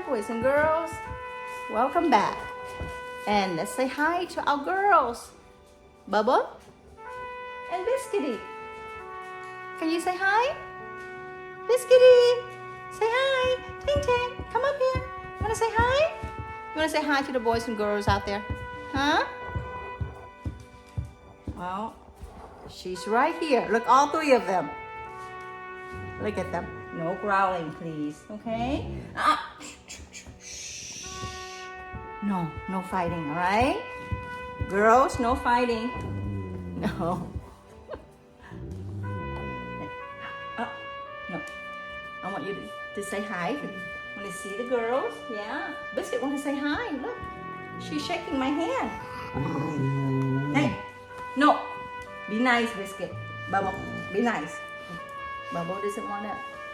boys and girls. Welcome back. And let's say hi to our girls. Bubba and Biscuity. Can you say hi? Biscuity, say hi. Ting Tang, come up here. You want to say hi? You want to say hi to the boys and girls out there? Huh? Well, she's right here. Look, all three of them. Look at them. No growling, please. Okay? No fighting, all right? Girls, no fighting. No. No. I want you to say hi. Want to see the girls? Yeah. Biscuit want to say hi. Look. She's shaking my hand. Hey. No. Be nice, Biscuit. Bubble, be nice. Bubble doesn't want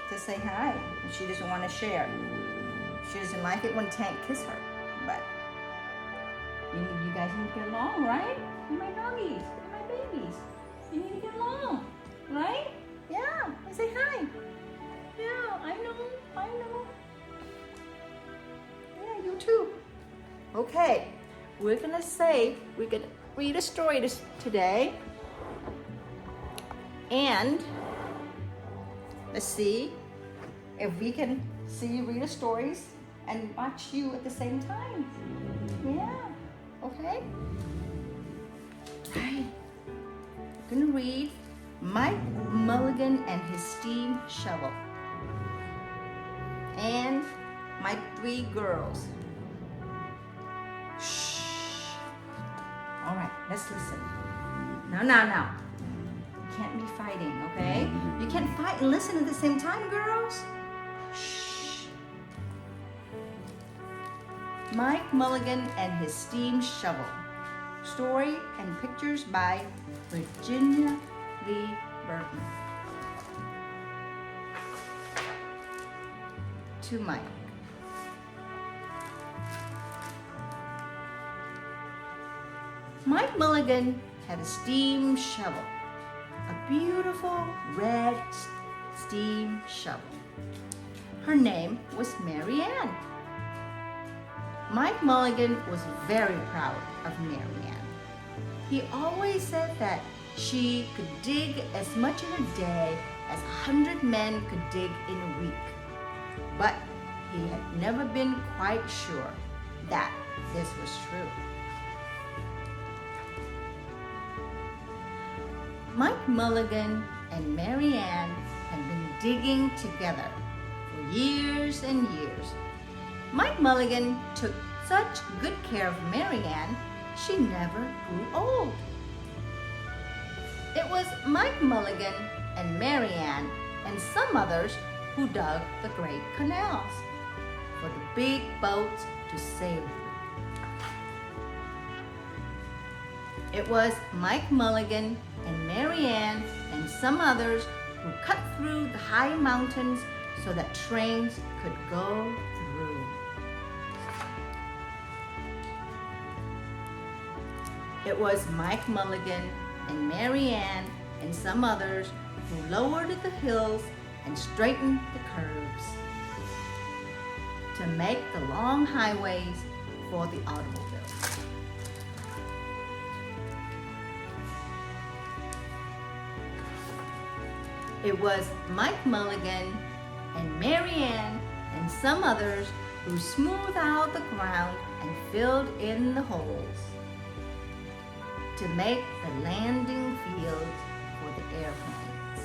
to say hi. She doesn't want to share. She doesn't like it when Tank kiss her. But you guys need to get along, right? You're my doggies. You're my babies. You need to get along, right? Yeah. I say hi. Yeah, I know. Yeah, you too. Okay. We're gonna read a story today. And let's see if we can see you read the stories and watch you at the same time. Yeah, okay? Right. I'm gonna read Mike Mulligan and his steam shovel. And my three girls. Shh. All right, let's listen. Now. Can't be fighting, okay? You can't fight and listen at the same time, girls. Shh. Mike Mulligan and his steam shovel. Story and pictures by Virginia Lee Burton. To Mike. Mike Mulligan had a steam shovel. A beautiful red steam shovel. Her name was Mary Ann. Mike Mulligan was very proud of Mary Ann. He always said that she could dig as much in a day as 100 men could dig in a week. But he had never been quite sure that this was true. Mike Mulligan and Mary Ann had been digging together for years and years. Mike Mulligan took such good care of Mary Ann, she never grew old. It was Mike Mulligan and Mary Ann and some others who dug the great canals for the big boats to sail through. It was Mike Mulligan and Mary Ann and some others who cut through the high mountains so that trains could go through. It was Mike Mulligan and Mary Ann and some others who lowered the hills and straightened the curves to make the long highways for the automobiles. It was Mike Mulligan and Mary Ann and some others who smoothed out the ground and filled in the holes to make the landing fields for the airplanes.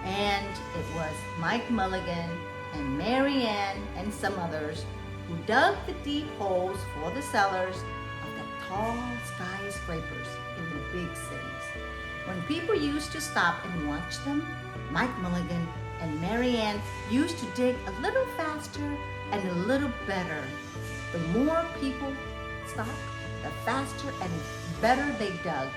And it was Mike Mulligan and Mary Ann and some others who dug the deep holes for the cellars of the tall skyscrapers in the big cities. When people used to stop and watch them, Mike Mulligan and Mary Ann used to dig a little faster and a little better. The more people stopped, the faster and better they dug.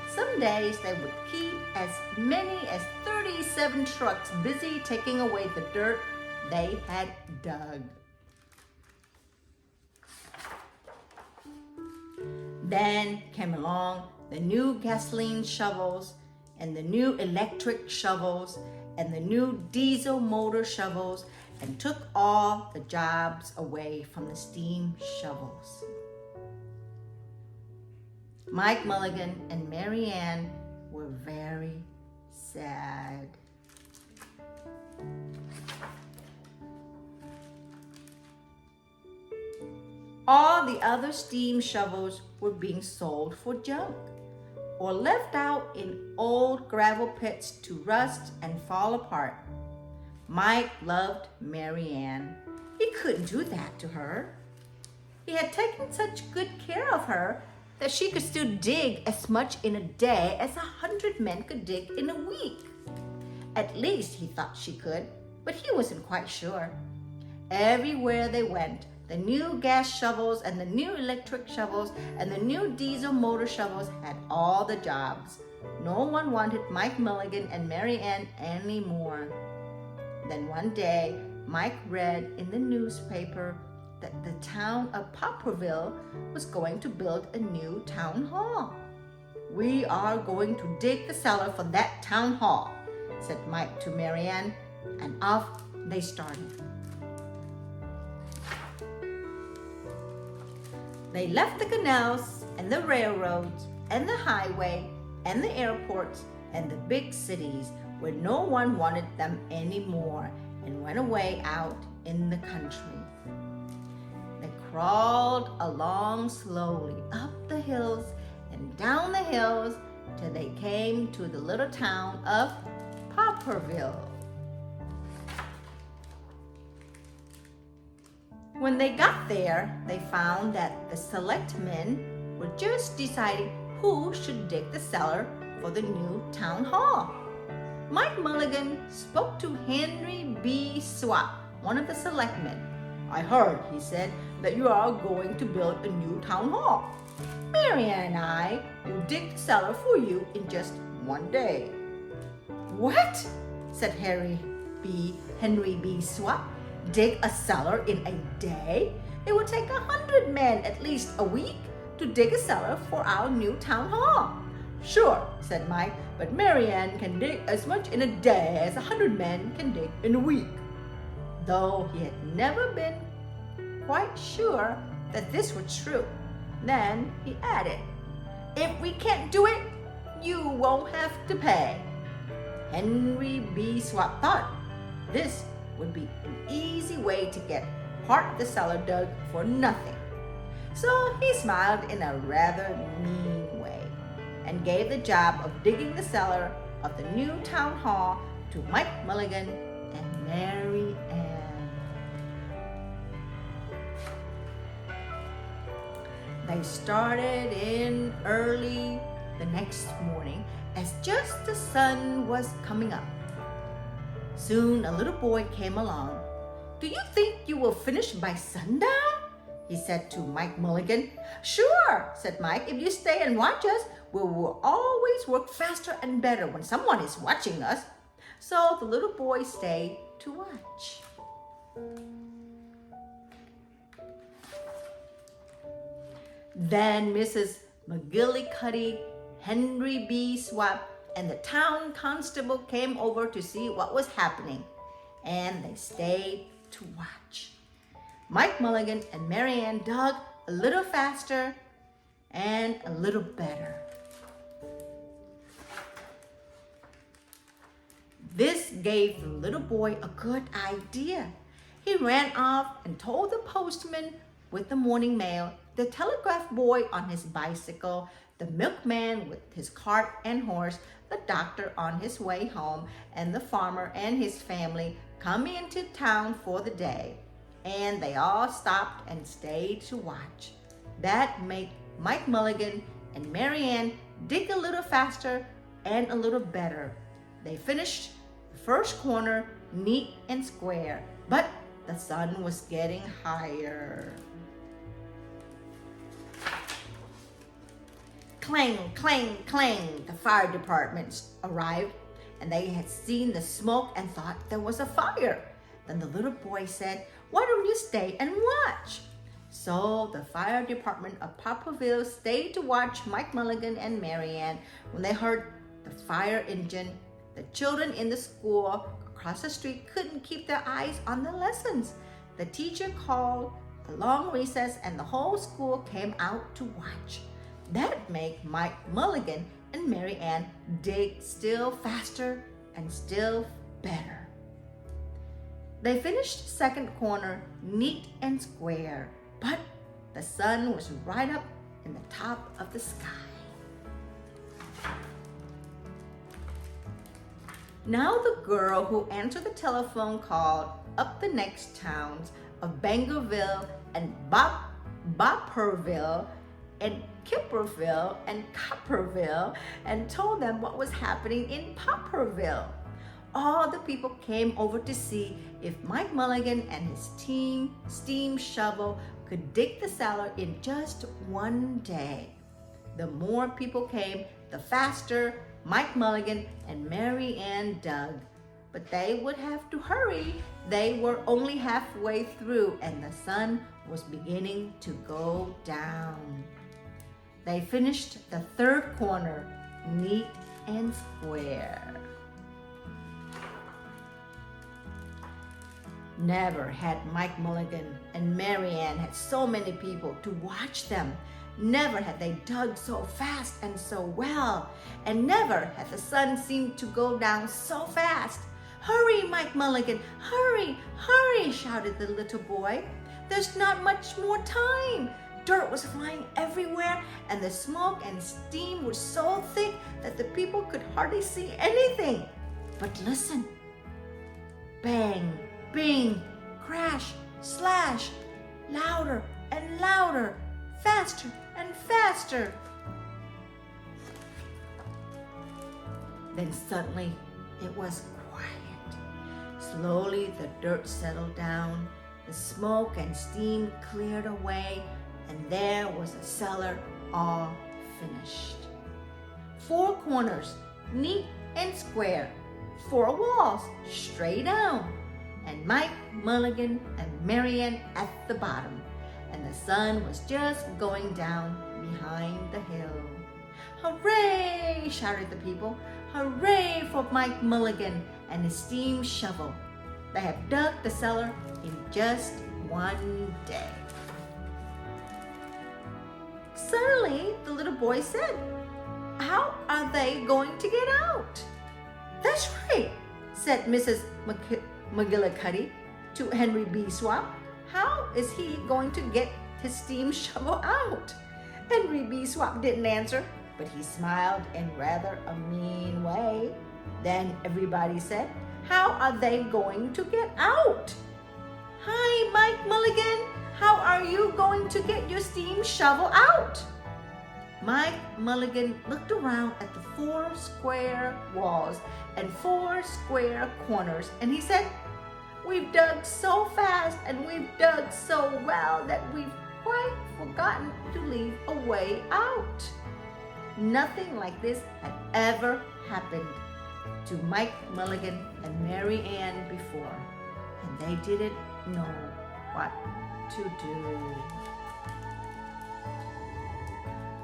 Some days they would keep as many as 37 trucks busy taking away the dirt they had dug. Then came along the new gasoline shovels and the new electric shovels and the new diesel motor shovels and took all the jobs away from the steam shovels. Mike Mulligan and Mary Ann were very sad. All the other steam shovels were being sold for junk or left out in old gravel pits to rust and fall apart. Mike loved Mary Ann. He couldn't do that to her. He had taken such good care of her that she could still dig as much in a day as 100 men could dig in a week. At least he thought she could, but he wasn't quite sure. Everywhere they went, the new gas shovels and the new electric shovels and the new diesel motor shovels had all the jobs. No one wanted Mike Mulligan and Mary Ann anymore. Then one day, Mike read in the newspaper that the town of Popperville was going to build a new town hall. "We are going to dig the cellar for that town hall," said Mike to Mary Ann, and off they started. They left the canals and the railroads and the highway and the airports and the big cities where no one wanted them anymore and went away out in the country. They crawled along slowly up the hills and down the hills till they came to the little town of Popperville. When they got there, they found that the selectmen were just deciding who should dig the cellar for the new town hall. Mike Mulligan spoke to Henry B. Swap, one of the selectmen. "I heard," he said, "that you are going to build a new town hall. Mary Ann and I will dig the cellar for you in just one day." "What?" said Henry B. Swap. "Dig a cellar in a day? It will take 100 men at least a week to dig a cellar for our new town hall." "Sure," said Mike, "but Mary Ann can dig as much in a day as 100 men can dig in a week." Though he had never been quite sure that this was true. Then he added, "If we can't do it, you won't have to pay." Henry B. Swap thought this would be an easy way to get part of the cellar dug for nothing. So he smiled in a rather mean way and gave the job of digging the cellar of the new town hall to Mike Mulligan and Mary Ann. They started in early the next morning as just the sun was coming up. Soon a little boy came along. "Do you think you will finish by sundown?" he said to Mike Mulligan. "Sure," said Mike. "If you stay and watch us, we will always work faster and better when someone is watching us." So the little boy stayed to watch. Then Mrs. McGillicuddy, Henry B. Swap, and the town constable came over to see what was happening, and they stayed to watch. Mike Mulligan and Mary Ann dug a little faster and a little better. This gave the little boy a good idea. He ran off and told the postman with the morning mail, the telegraph boy on his bicycle, the milkman with his cart and horse, the doctor on his way home, and the farmer and his family coming into town for the day. And they all stopped and stayed to watch. That made Mike Mulligan and Mary Ann dig a little faster and a little better. They finished the first corner neat and square, but the sun was getting higher. Clang, clang, clang, the fire department arrived, and they had seen the smoke and thought there was a fire. Then the little boy said, "Why don't you stay and watch?" So the fire department of Popperville stayed to watch Mike Mulligan and Mary Ann. When they heard the fire engine The children in the school across the street couldn't keep their eyes on the lessons. The teacher called a long recess and the whole school came out to watch. That made Mike Mulligan and Mary Ann dig still faster and still better. They finished second corner neat and square, but the sun was right up in the top of the sky. Now the girl who answered the telephone called up the next towns of Bangerville and Bopperville and Kipperville and Copperville and told them what was happening in Popperville. All the people came over to see if Mike Mulligan and his steam shovel could dig the cellar in just one day. The more people came, the faster Mike Mulligan and Mary Ann dug. But they would have to hurry. They were only halfway through and the sun was beginning to go down. They finished the third corner neat and square. Never had Mike Mulligan and Mary Ann had so many people to watch them. Never had they dug so fast and so well. And never had the sun seemed to go down so fast. "Hurry, Mike Mulligan, hurry, hurry," shouted the little boy. "There's not much more time." Dirt was flying everywhere and the smoke and steam were so thick that the people could hardly see anything. But listen. Bang, bing, crash, slash, louder and louder, faster and faster. Then suddenly it was quiet. Slowly the dirt settled down, the smoke and steam cleared away, and there was a cellar all finished. 4 corners, neat and square, 4 walls, straight down, and Mike Mulligan and Mary Ann at the bottom, and the sun was just going down behind the hill. "Hooray!" shouted the people. "Hooray for Mike Mulligan and his steam shovel. They have dug the cellar in just one day." Suddenly, the little boy said, "How are they going to get out?" "That's right," said Mrs. McGillicuddy to Henry B. Swap. "How is he going to get his steam shovel out?" Henry B. Swap didn't answer, but he smiled in rather a mean way. Then everybody said, "How are they going to get out?" "Hi, Mike Mulligan. How are you going to get your steam shovel out?" Mike Mulligan looked around at the 4 square walls and 4 square corners, and he said, "We've dug so fast and we've dug so well that we've quite forgotten to leave a way out." Nothing like this had ever happened to Mike Mulligan and Mary Ann before, and they didn't know what to do.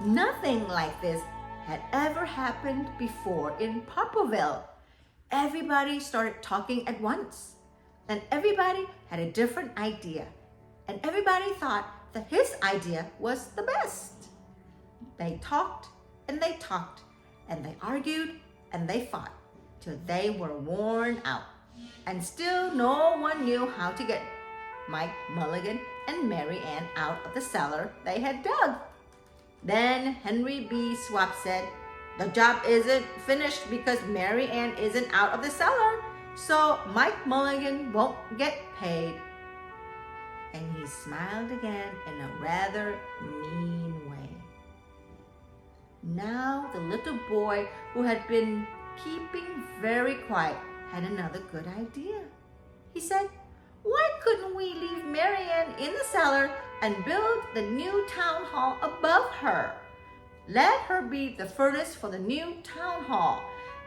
Nothing like this had ever happened before in Popperville. Everybody started talking at once, and everybody had a different idea, and everybody thought that his idea was the best. They talked and they talked, and they argued and they fought till they were worn out, and still no one knew how to get Mike Mulligan and Mary Ann out of the cellar they had dug. Then Henry B. Swap said, "The job isn't finished because Mary Ann isn't out of the cellar, so Mike Mulligan won't get paid." And he smiled again in a rather mean way. Now the little boy who had been keeping very quiet had another good idea. He said, "Why couldn't we leave Mary Ann in the cellar and build the new town hall above her? Let her be the furnace for the new town hall,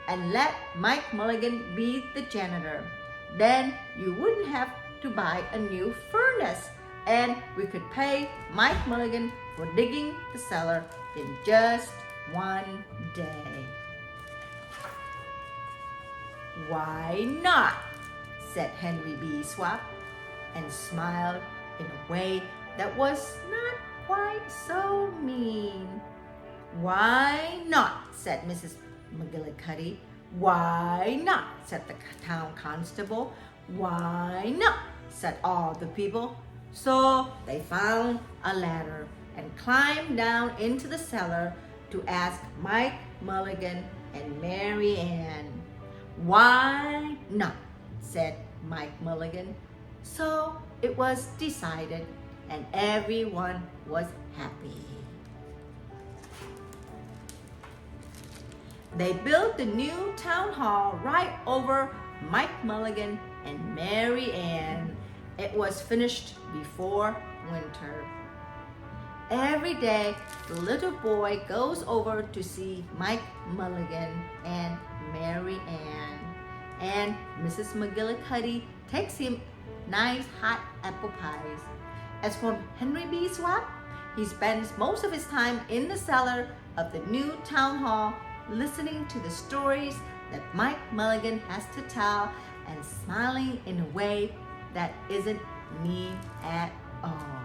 and let Mike Mulligan be the janitor. Then you wouldn't have to buy a new furnace, and we could pay Mike Mulligan for digging the cellar in just one day." "Why not?" said Henry B. Swap, and smiled in a way that was not quite so mean. "Why not?" said Mrs. McGillicuddy. "Why not?" said the town constable. "Why not?" said all the people. So they found a ladder and climbed down into the cellar to ask Mike Mulligan and Mary Ann. "Why not?" said Mike Mulligan. So it was decided, and everyone was happy. They built the new town hall right over Mike Mulligan and Mary Ann. It was finished before winter. Every day, the little boy goes over to see Mike Mulligan and Mary Ann. And Mrs. McGillicuddy takes him nice hot apple pies. As for Henry B. Swap, he spends most of his time in the cellar of the new town hall, listening to the stories that Mike Mulligan has to tell and smiling in a way that isn't mean at all.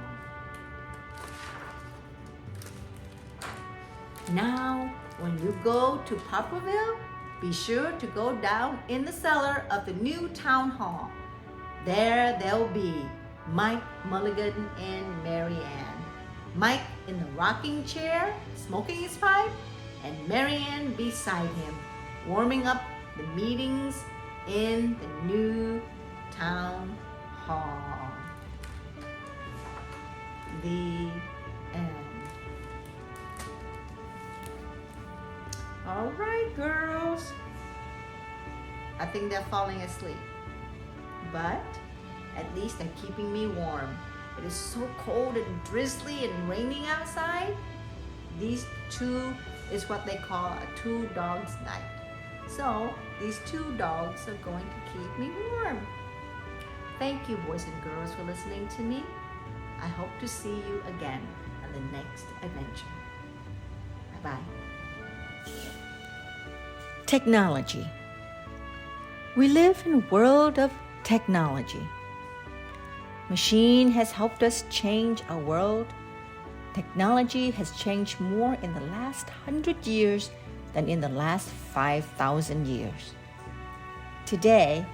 Now, when you go to Poplarville, be sure to go down in the cellar of the new town hall. There they'll be Mike Mulligan and Mary Ann. Mike in the rocking chair, smoking his pipe, and Mary Ann beside him, warming up the meetings in the new town hall. The end. All right, girls. I think they're falling asleep. But at least they're keeping me warm. It is so cold and drizzly and raining outside. These two is what they call a two dogs night. So these two dogs are going to keep me warm. Thank you, boys and girls, for listening to me. I hope to see you again on the next adventure. Bye-bye. Technology. We live in a world of technology. Machine has helped us change our world. Technology has changed more in the last 100 years than in the last 5,000 years. Today,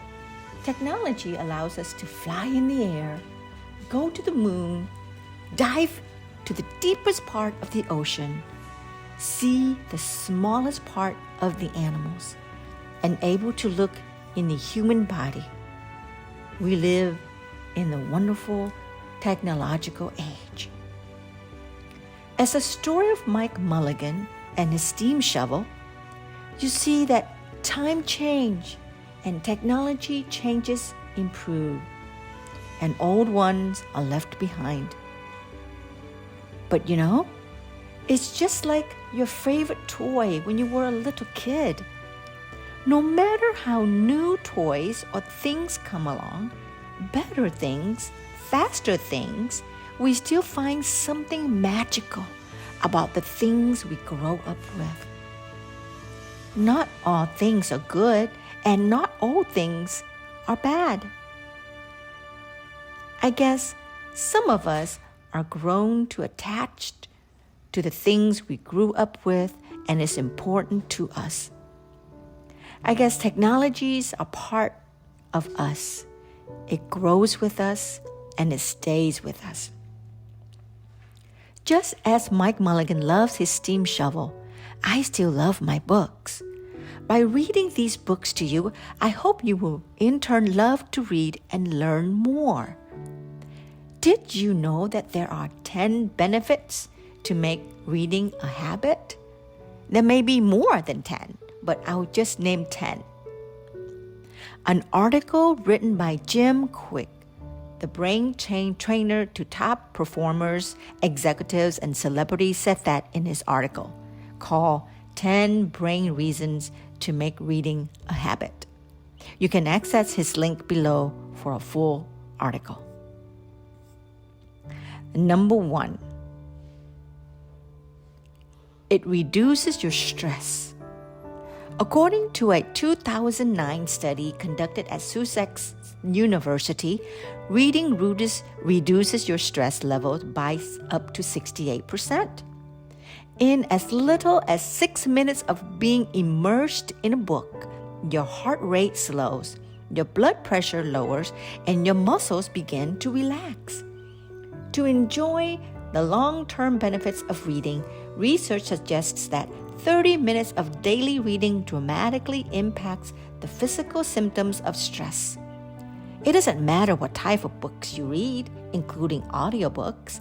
technology allows us to fly in the air, go to the moon, dive to the deepest part of the ocean, see the smallest part of the animals, and able to look in the human body. We live in the wonderful technological age. As the story of Mike Mulligan and his steam shovel, you see that time change and technology changes improve, and old ones are left behind. But you know, it's just like your favorite toy when you were a little kid. No matter how new toys or things come along, better things, faster things, we still find something magical about the things we grow up with. Not all things are good, and not all things are bad. I guess some of us are grown to attached to the things we grew up with and is important to us. I guess technologies are part of us. It grows with us and it stays with us. Just as Mike Mulligan loves his steam shovel, I still love my books. By reading these books to you, I hope you will in turn love to read and learn more. Did you know that there are 10 benefits to make reading a habit? There may be more than 10, but I'll just name 10. An article written by Jim Quick, the brain trainer to top performers, executives, and celebrities, said that in his article called 10 Brain Reasons to Make Reading a Habit. You can access his link below for a full article. Number 1, it reduces your stress. According to a 2009 study conducted at Sussex University, reading reduces your stress levels by up to 68%. In as little as 6 minutes of being immersed in a book, your heart rate slows, your blood pressure lowers, and your muscles begin to relax. To enjoy the long-term benefits of reading, research suggests that 30 minutes of daily reading dramatically impacts the physical symptoms of stress. It doesn't matter what type of books you read, including audiobooks,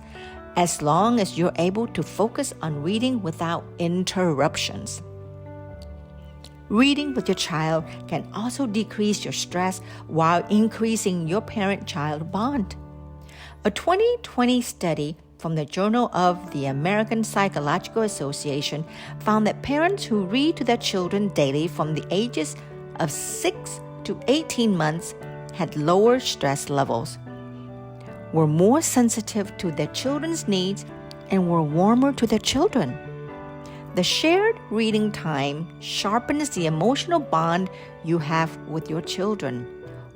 as long as you're able to focus on reading without interruptions. Reading with your child can also decrease your stress while increasing your parent-child bond. A 2020 study from the Journal of the American Psychological Association found that parents who read to their children daily from the ages of 6 to 18 months had lower stress levels, were more sensitive to their children's needs, and were warmer to their children. The shared reading time sharpens the emotional bond you have with your children,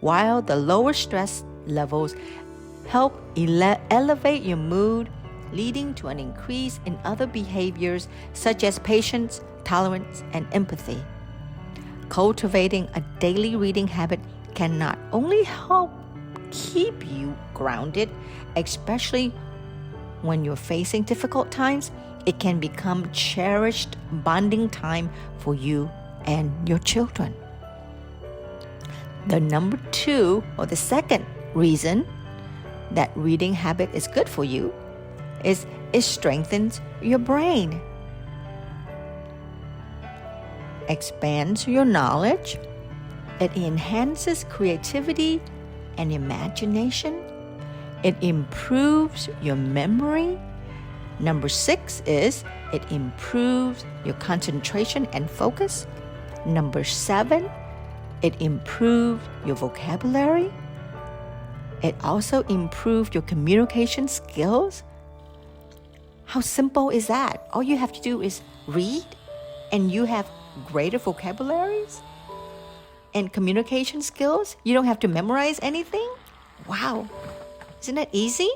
while the lower stress levels help elevate your mood, leading to an increase in other behaviors such as patience, tolerance, and empathy. Cultivating a daily reading habit can not only help keep you grounded, especially when you're facing difficult times, it can become cherished bonding time for you and your children. The second reason that reading habit is good for you is it strengthens your brain, expands your knowledge, it enhances creativity and imagination, it improves your memory. Number 6 is it improves your concentration and focus. Number 7, it improves your vocabulary. It also improves your communication skills. How simple is that? All you have to do is read, and you have greater vocabularies and communication skills. You don't have to memorize anything. Wow, isn't that easy?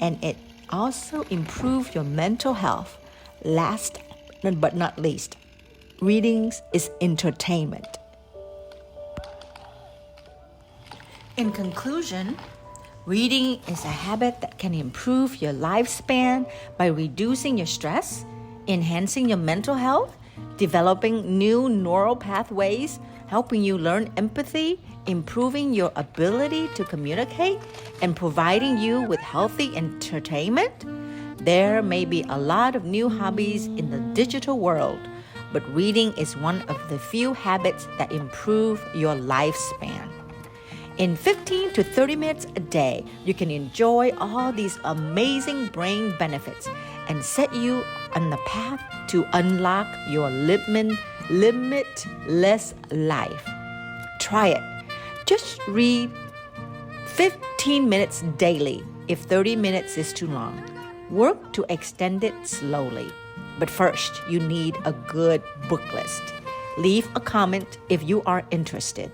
And it also improves your mental health. Last but not least, reading is entertainment. In conclusion, reading is a habit that can improve your lifespan by reducing your stress, enhancing your mental health, developing new neural pathways, helping you learn empathy, improving your ability to communicate, and providing you with healthy entertainment. There may be a lot of new hobbies in the digital world, but reading is one of the few habits that improve your lifespan. In 15 to 30 minutes a day, you can enjoy all these amazing brain benefits and set you on the path to unlock your limitless life. Try it. Just read 15 minutes daily if 30 minutes is too long. Work to extend it slowly. But first, you need a good book list. Leave a comment if you are interested.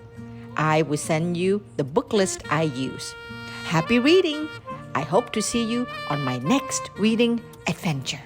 I will send you the book list I use. Happy reading! I hope to see you on my next reading adventure.